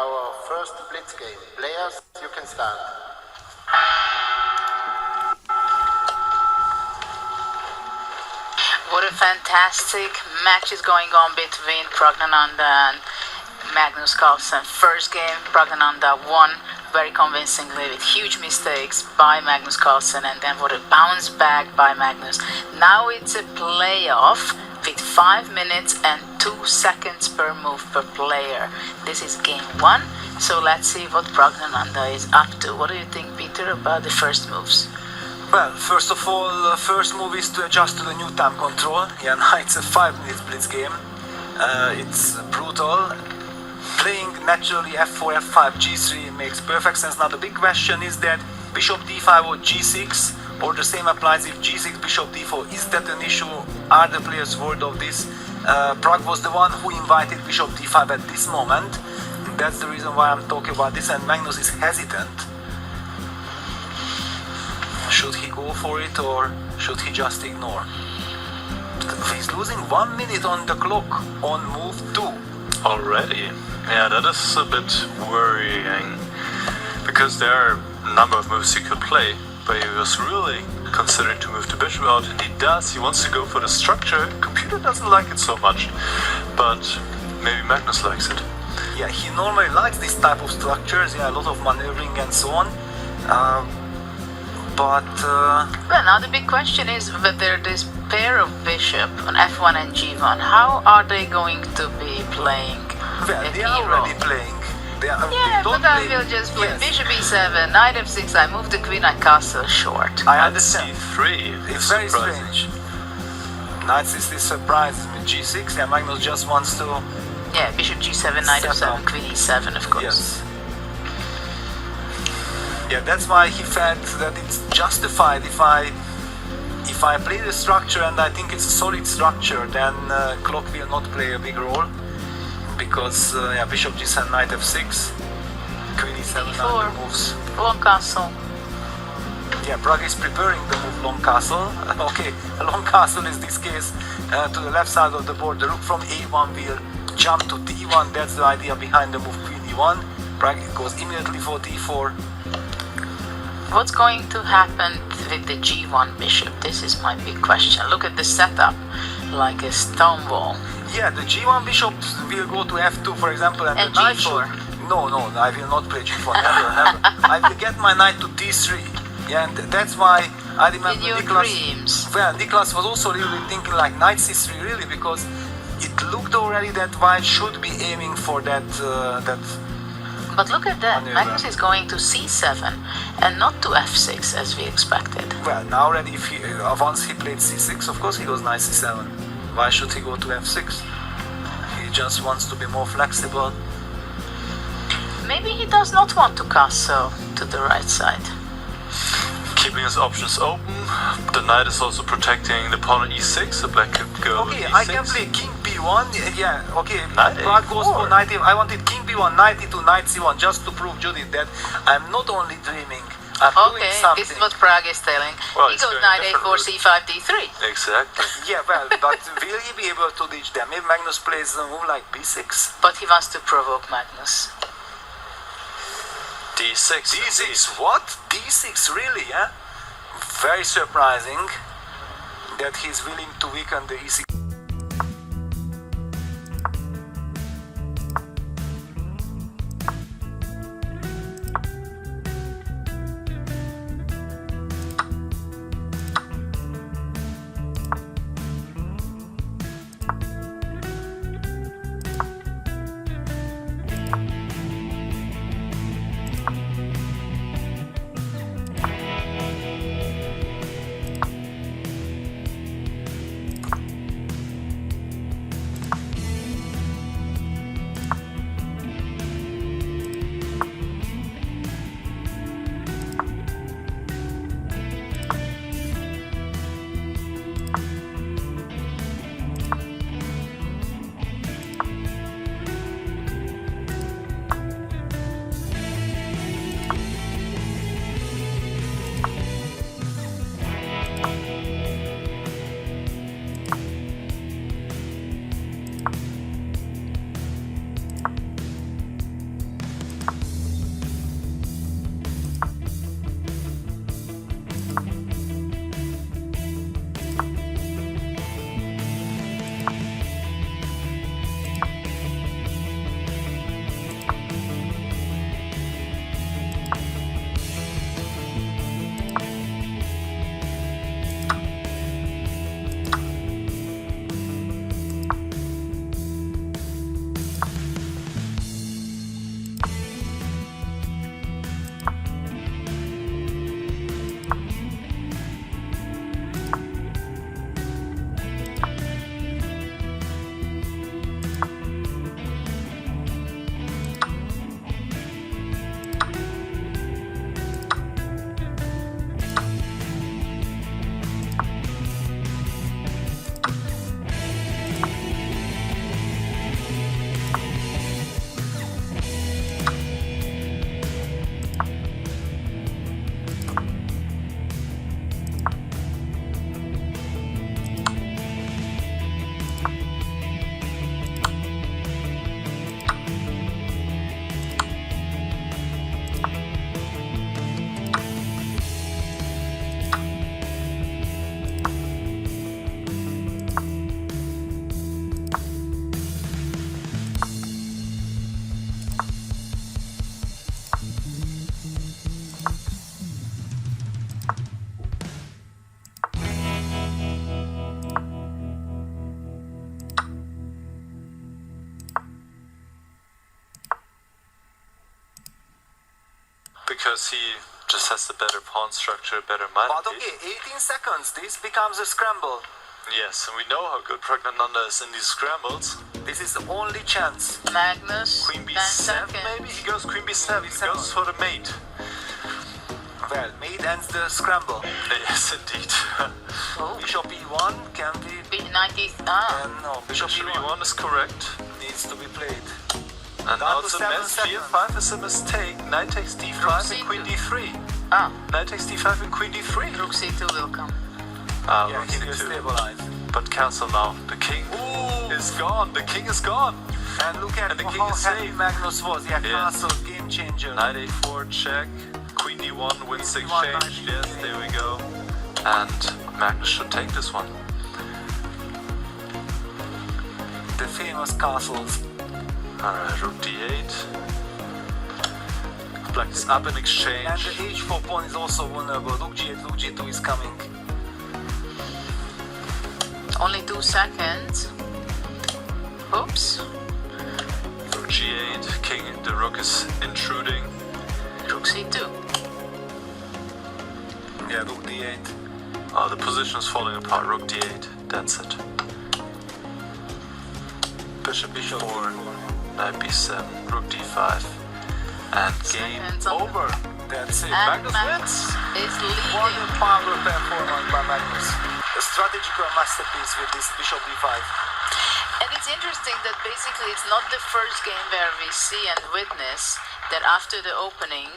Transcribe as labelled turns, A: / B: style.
A: our first blitz game. Players, you can start.
B: What a fantastic match is going on between Praggnanandhaa and Magnus Carlsen. First game, Praggnanandhaa won very convincingly with huge mistakes by Magnus Carlsen, and then what a bounce back by Magnus. Now it's a playoff with 5 minutes and 2 seconds per move per player. This is game 1, so let's see what Praggnanandhaa is up to. What do you think, Peter, about the first moves?
C: Well, first of all, first move is to adjust to the new time control. Yeah, now it's a 5 minutes blitz game. It's brutal. Playing naturally f4, f5, g3 makes perfect sense. Now the big question is that bishop d5 or g6, or the same applies if g6, bishop d4. Is that an issue? Are the players worried of this? Pragg was the one who invited bishop d5 at this moment. That's the reason why I'm talking about this, and Magnus is hesitant. Should he go for it or should he just ignore? He's losing 1 minute on the clock on move 2.
D: Already? Yeah, that is a bit worrying, because there are a number of moves he could play, but he was really considering to move the bishop out, and he does. He wants to go for the structure. Computer doesn't like it so much, but maybe Magnus likes it.
C: Yeah, he normally likes this type of structures, yeah, a lot of maneuvering and so on.
B: Well, now the big question is whether this pair of bishop on f1 and g1, how are they going to be playing?
C: Well, they are already playing. They
B: will just play bishop e7, knight f6, I move the queen, I castle short.
C: I understand.
D: c3.
C: It's very strange. Knight c6 surprises me. g6, yeah, Magnus just wants to...
B: Yeah, bishop g7, knight f7, queen e7, of course.
C: Yes. Yeah, that's why he felt that it's justified if I play the structure, and I think it's a solid structure, then clock will not play a big role, because yeah, bishop g7, knight f6, queen e7 are the moves.
B: Long castle.
C: Yeah, Pragg is preparing the move long castle. Okay, a long castle is this case to the left side of the board. The rook from a1 will jump to d1. That's the idea behind the move queen e1. Pragg goes immediately for d4.
B: What's going to happen with the g1 bishop? This is my big question. Look at the setup, like a stone wall.
C: Yeah, the g1 bishop will go to f2, for example, and the knight
B: g4.
C: No, I will not play g4, never. I will get my knight to d3. Yeah, and that's why I remember
B: in your
C: Niklas.
B: Dreams.
C: Well, Niklas was also really thinking like knight c3, really, because it looked already that white should be aiming for that.
B: But look at that,
C: maneuver.
B: Magnus is going to c7 and not to f6 as we expected.
C: Well, now already, if he once he played c6, of course he goes knight c7. Why should he go to f6? He just wants to be more flexible.
B: Maybe he does not want to castle to the right side.
D: Keeping his options open. The knight is also protecting the pawn on e6, the black could go
C: Okay,
D: e6.
C: I can play king b1, yeah, okay,
D: Knight
C: Pragg goes
D: a4.
C: for knight e1. I wanted king b1, knight e2, knight c1, just to prove Judith that I'm not only dreaming, I'm doing something.
B: This is what Pragg is telling.
D: Well,
B: He
D: it's
B: goes
D: going
B: knight
D: different
B: a4,
D: route.
B: c5, d3.
D: Exactly.
C: Yeah, well, but will he be able to ditch them? If Magnus plays a move like b6?
B: But he wants to provoke Magnus.
D: d6.
C: D6, what? D6, really, yeah? Very surprising that he's willing to weaken the e6.
D: because he just has the better pawn structure, better mind.
C: But okay, 18 seconds, this becomes a scramble.
D: Yes, and we know how good Praggnanandhaa is in these scrambles.
C: This is the only chance.
B: Magnus,
D: Queen
B: 10
D: b7
B: seconds.
D: maybe? He goes Queen b7, he
C: b7.
D: goes for the mate.
C: Well, mate ends the scramble.
D: Yes, indeed.
B: Oh,
C: Bishop e1 can be...
B: B90.
C: no, Bishop
D: Bishop
C: e1
D: e1 is correct.
C: needs to be played.
D: And
C: Down
D: now
C: to
D: it's a
C: 7
D: mess.
C: seconds.
D: G5 is a mistake. Knight takes d5 and
B: c2.
D: queen d3.
B: Ah,
D: Knight takes d5 and queen d3.
B: Rook C2 will come.
C: Yeah,
D: Rook
C: he will
D: c2.
C: stabilize.
D: But cancel now. The king is gone. The king is gone.
C: And look at
D: And the king
C: how
D: is
C: happy
D: safe.
C: Magnus was. Yeah,
D: Yeah.
C: castle, game changer.
D: Knight a4 check. Queen d1 wins the
C: Queen d1,
D: exchange.
C: knight
D: Yes, there we go. And Magnus should take this one.
C: The famous castles.
D: Alright, rook d8. Black is up in exchange.
C: And the h4 pawn is also vulnerable. Rook g8, rook g2 is coming.
B: Only 2 seconds. Oops.
D: Rook g8. King, the rook is intruding.
B: Rook C2.
C: Yeah, rook d8.
D: Oh, the position is falling apart. Rook d8. That's it. Bishop b4. Knight b7. Rook d5. And game
B: Seconds on the-
D: over.
C: That's it.
B: And
D: Magnus
B: Magnus is
C: What
B: leading.
C: a power performance by Magnus. A strategical masterpiece with this bishop b5.
B: And it's interesting that basically it's not the first game where we see and witness that after the opening